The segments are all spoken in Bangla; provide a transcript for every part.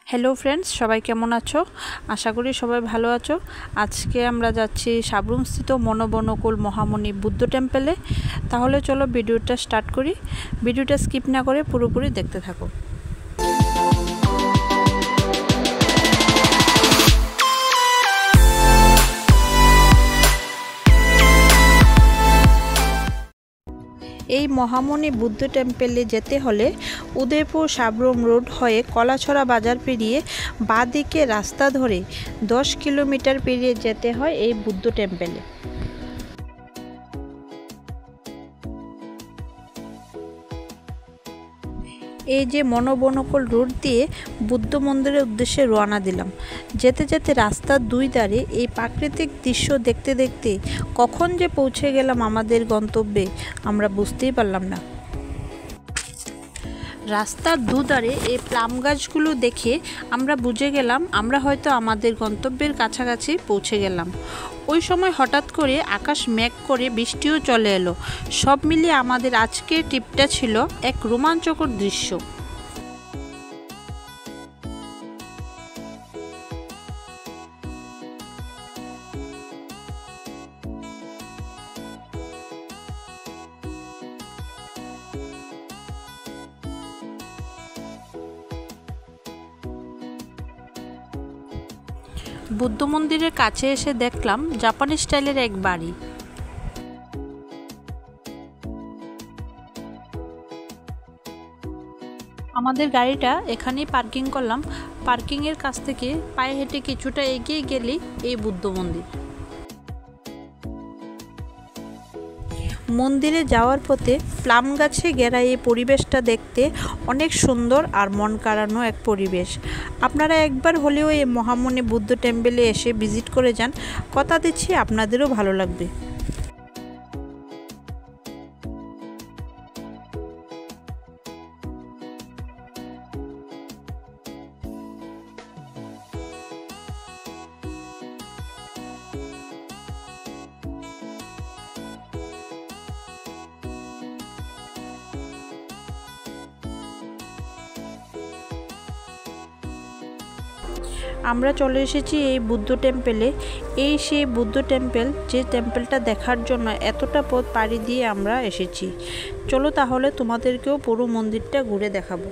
হ্যালো ফ্রেন্ডস, সবাই কেমন আছো? আশা করি সবাই ভালো আছো। আজকে আমরা যাচ্ছি সাবরুমস্থিত মনোবনকুল মহামুনি বুদ্ধ টেম্পলে। তাহলে চলো ভিডিওটা স্টার্ট করি। ভিডিওটা স্কিপ না করে পুরোপুরি দেখতে থাকো। এই মহামুনি বুদ্ধ টেম্পলে যেতে হলে উদয়পুর সাবরুম রোড হয়ে কলাছড়া বাজার পেরিয়ে বাঁ দিকে রাস্তা ধরে 10 কিলোমিটার পেরিয়ে যেতে হয় এই বুদ্ধ টেম্পলে। এই যে মনোবনকুল রোড দিয়ে বুদ্ধ মন্দিরের উদ্দেশ্যে রওনা দিলাম। যেতে যেতে রাস্তার দুই ধারে এই প্রাকৃতিক দৃশ্য দেখতে দেখতে কখন যে পৌঁছে গেলাম আমাদের গন্তব্যে আমরা বুঝতেই পারলাম না। রাস্তার দুধারে এই প্লাম গাছগুলো দেখে আমরা বুঝে গেলাম আমরা হয়তো আমাদের গন্তব্যের কাছাকাছি পৌঁছে গেলাম। ওই সময় হঠাৎ করে আকাশ মেঘ করে বৃষ্টিও চলে এলো। সব মিলিয়ে আমাদের আজকের ট্রিপটা ছিল এক রোমাঞ্চকর দৃশ্য। বুদ্ধ মন্দিরের কাছে এসে দেখলাম জাপানি স্টাইলের এক বাড়ি। আমাদের গাড়িটা এখানেই পার্কিং করলাম। পার্কিংয়ের কাছ থেকে পায়ে হেঁটে কিছুটা এগিয়ে গেলেই এই বুদ্ধ মন্দির। মন্দিরে যাওয়ার পথে প্লাম গাছে ঘেরা এই পরিবেশটা দেখতে অনেক সুন্দর আর মন কাড়ানো এক পরিবেশ। আপনারা একবার হলেও এই মহামুনি বুদ্ধ টেম্পলে এসে ভিজিট করে যান, কথা দিচ্ছি আপনাদেরও ভালো লাগবে। আমরা চলে এসেছি এই বুদ্ধ টেম্পলে। এই সেই বুদ্ধ টেম্পল, যে টেম্পলটা দেখার জন্য এতটা পথ পাড়ি দিয়ে আমরা এসেছি। চলো তাহলে তোমাদেরকেও পুরো মন্দিরটা ঘুরে দেখাবো।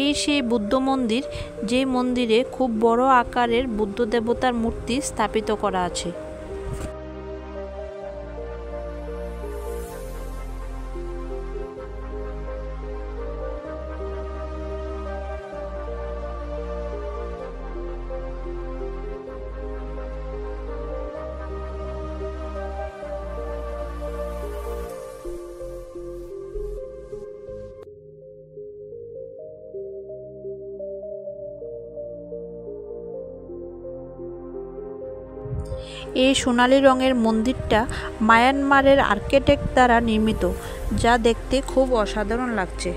এই সেই বুদ্ধ মন্দির, যে মন্দিরে খুব বড় আকারের বুদ্ধ দেবতার মূর্তি স্থাপিত করা আছে। এই সোনালী রঙের মন্দিরটা মায়ানমারের আর্কিটেক্ট দ্বারা নির্মিত, যা দেখতে খুব অসাধারণ লাগছে।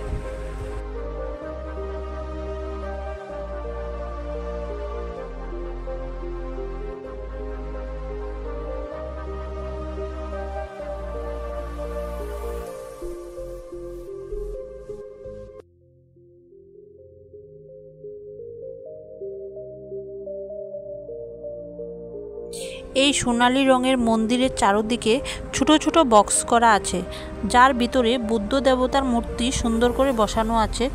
এই সোনালী রঙের মন্দিরের চারদিকে ছোট ছোট বক্স করা আছে, যার ভিতরে বুদ্ধ দেবতার মূর্তি সুন্দর করে বসানো আছে,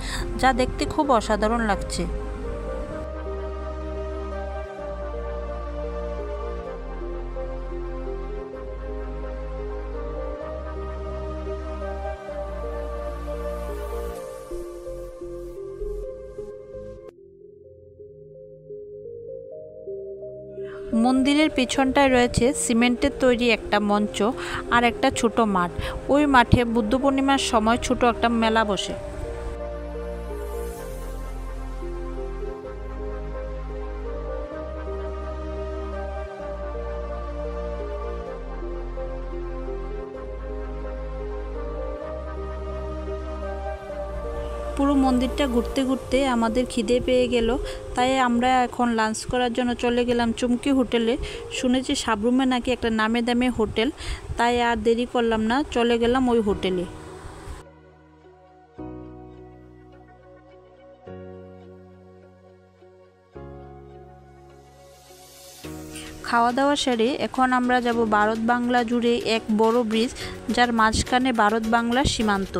যা দেখতে খুব অসাধারণ লাগছে। মন্দিরের পিছনটায় রয়েছে সিমেন্টের তৈরি একটা মঞ্চ আর একটা ছোট মাঠ। ওই মাঠে বুদ্ধ পূর্ণিমার সময় ছোট একটা মেলা বসে। পুরো মন্দিরটা ঘুরতে ঘুরতে আমাদের খিদে পেয়ে গেল, তাই আমরা এখন লাঞ্চ করার জন্য চলে গেলাম চুমকি হোটেলে। শুনেছি সাবরুমে নাকি একটা নামে দামি হোটেল, তাই আর দেরি করলাম না, চলে গেলাম ওই হোটেলে। খাওয়া দাওয়া সেরে এখন আমরা যাব ভারত বাংলা জুড়ে এক বড় ব্রিজ, যার মাঝখানে ভারত বাংলার সীমান্ত।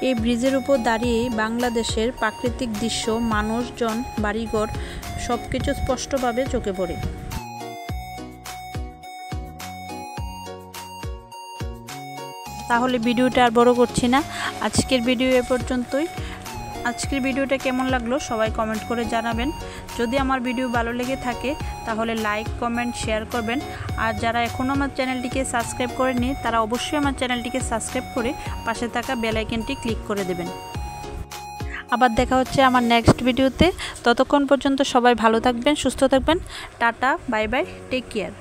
এই ব্রিজের উপর দাঁড়িয়ে বাংলাদেশের প্রাকৃতিক দৃশ্য, মানুষজন, বাড়িঘর সবকিছু স্পষ্টভাবে চোখে পড়ে। তাহলে ভিডিওটা আর বড় করছি না, আজকের ভিডিও এ পর্যন্তই। আজকের ভিডিওটা কেমন লাগলো সবাই কমেন্ট করে জানাবেন। যদি আমার ভিডিও ভালো লেগে থাকে তাহলে লাইক, কমেন্ট, শেয়ার করবেন। আর যারা এখনও আমার চ্যানেলটিকে সাবস্ক্রাইব করেনি তারা অবশ্যই আমার চ্যানেলটিকে সাবস্ক্রাইব করে পাশে থাকা বেল আইকনটি ক্লিক করে দেবেন। আবার দেখা হচ্ছে আমার নেক্সট ভিডিওতে। ততক্ষণ পর্যন্ত সবাই ভালো থাকবেন, সুস্থ থাকবেন। Tata, bye bye, take care.